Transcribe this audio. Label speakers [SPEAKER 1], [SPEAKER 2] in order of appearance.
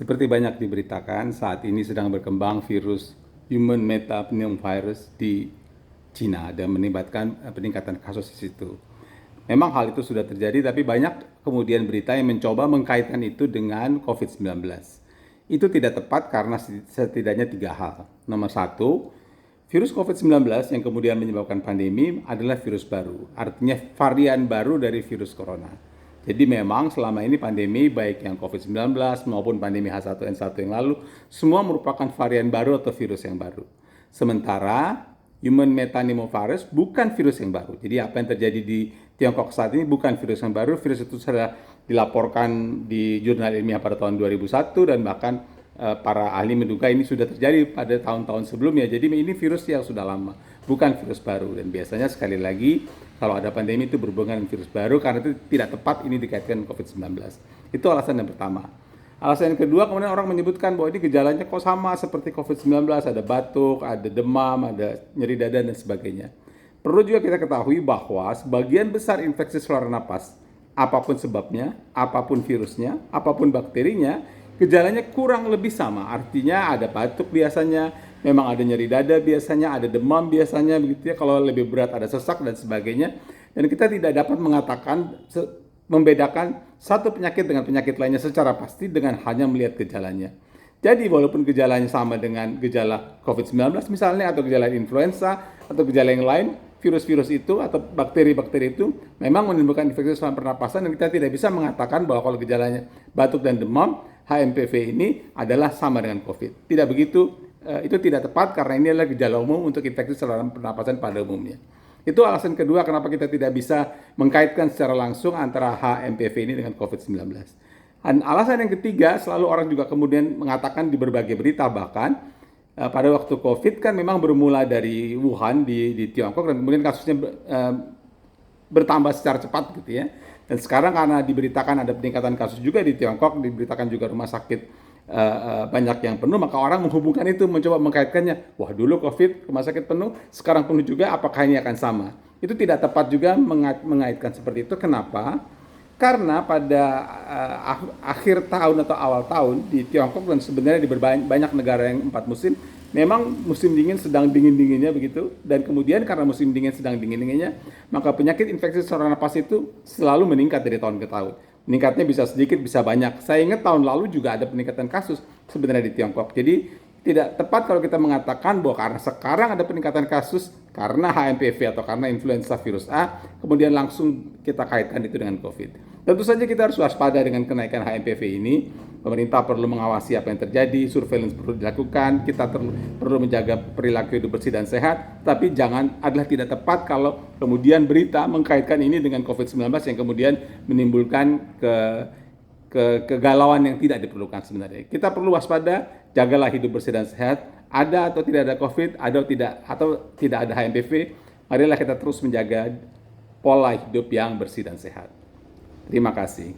[SPEAKER 1] Seperti banyak diberitakan, saat ini sedang berkembang virus human metapneumovirus di Cina dan menyebabkan peningkatan kasus di situ. Memang hal itu sudah terjadi, tapi banyak kemudian berita yang mencoba mengkaitkan itu dengan COVID-19. Itu tidak tepat karena setidaknya 3 hal. Nomor 1, virus COVID-19 yang kemudian menyebabkan pandemi adalah virus baru, artinya varian baru dari virus corona. Jadi memang selama ini pandemi baik yang COVID-19 maupun pandemi H1N1 yang lalu semua merupakan varian baru atau virus yang baru. Sementara human metapneumovirus bukan virus yang baru. Jadi apa yang terjadi di Tiongkok saat ini bukan virus yang baru. Virus itu sudah dilaporkan di jurnal ilmiah pada tahun 2001 dan bahkan para ahli menduga ini sudah terjadi pada tahun-tahun sebelumnya. Jadi ini virus yang sudah lama, bukan virus baru. Dan biasanya sekali lagi kalau ada pandemi itu berhubungan dengan virus baru karena itu tidak tepat ini dikaitkan dengan COVID-19. Itu alasan yang pertama. Alasan yang kedua, kemudian orang menyebutkan bahwa ini gejalanya kok sama seperti COVID-19, ada batuk, ada demam, ada nyeri dada dan sebagainya. Perlu juga kita ketahui bahwa sebagian besar infeksi saluran napas, apapun sebabnya, apapun virusnya, apapun bakterinya, gejalanya kurang lebih sama. Artinya ada batuk biasanya, memang ada nyeri dada biasanya, ada demam biasanya, begitu ya. Kalau lebih berat ada sesak dan sebagainya. Dan kita tidak dapat membedakan satu penyakit dengan penyakit lainnya secara pasti dengan hanya melihat gejalanya. Jadi walaupun gejalanya sama dengan gejala COVID-19 misalnya, atau gejala influenza, atau gejala yang lain, virus-virus itu atau bakteri-bakteri itu memang menimbulkan infeksi saluran pernapasan dan kita tidak bisa mengatakan bahwa kalau gejalanya batuk dan demam, HMPV ini adalah sama dengan COVID. Tidak begitu, itu tidak tepat karena ini adalah gejala umum untuk infeksi saluran pernapasan pada umumnya. Itu alasan kedua kenapa kita tidak bisa mengkaitkan secara langsung antara HMPV ini dengan COVID-19. Dan alasan yang ketiga, selalu orang juga kemudian mengatakan di berbagai berita bahkan, pada waktu COVID kan memang bermula dari Wuhan di Tiongkok dan kemudian kasusnya bertambah secara cepat gitu ya. Dan sekarang karena diberitakan ada peningkatan kasus juga di Tiongkok, diberitakan juga rumah sakit banyak yang penuh, maka orang menghubungkan itu, mencoba mengkaitkannya. Wah, dulu COVID rumah sakit penuh, sekarang penuh juga, apakah ini akan sama? Itu tidak tepat juga mengaitkan seperti itu. Kenapa? Karena pada akhir tahun atau awal tahun di Tiongkok dan sebenarnya di banyak negara yang 4 musim, memang musim dingin sedang dingin-dinginnya begitu. Dan kemudian karena musim dingin sedang dingin-dinginnya, maka penyakit infeksi saluran napas itu selalu meningkat dari tahun ke tahun. Meningkatnya bisa sedikit, bisa banyak. Saya ingat tahun lalu juga ada peningkatan kasus sebenarnya di Tiongkok. Jadi tidak tepat kalau kita mengatakan bahwa karena sekarang ada peningkatan kasus karena HMPV atau karena influenza virus A, kemudian langsung kita kaitkan itu dengan COVID. Tentu saja kita harus waspada dengan kenaikan HMPV ini. Pemerintah perlu mengawasi apa yang terjadi, surveillance perlu dilakukan, kita perlu menjaga perilaku hidup bersih dan sehat, tapi adalah tidak tepat kalau kemudian berita mengkaitkan ini dengan COVID-19 yang kemudian menimbulkan kegalauan yang tidak diperlukan sebenarnya. Kita perlu waspada, jagalah hidup bersih dan sehat, ada atau tidak ada COVID, ada atau tidak ada HMPV, marilah kita terus menjaga pola hidup yang bersih dan sehat. Terima kasih.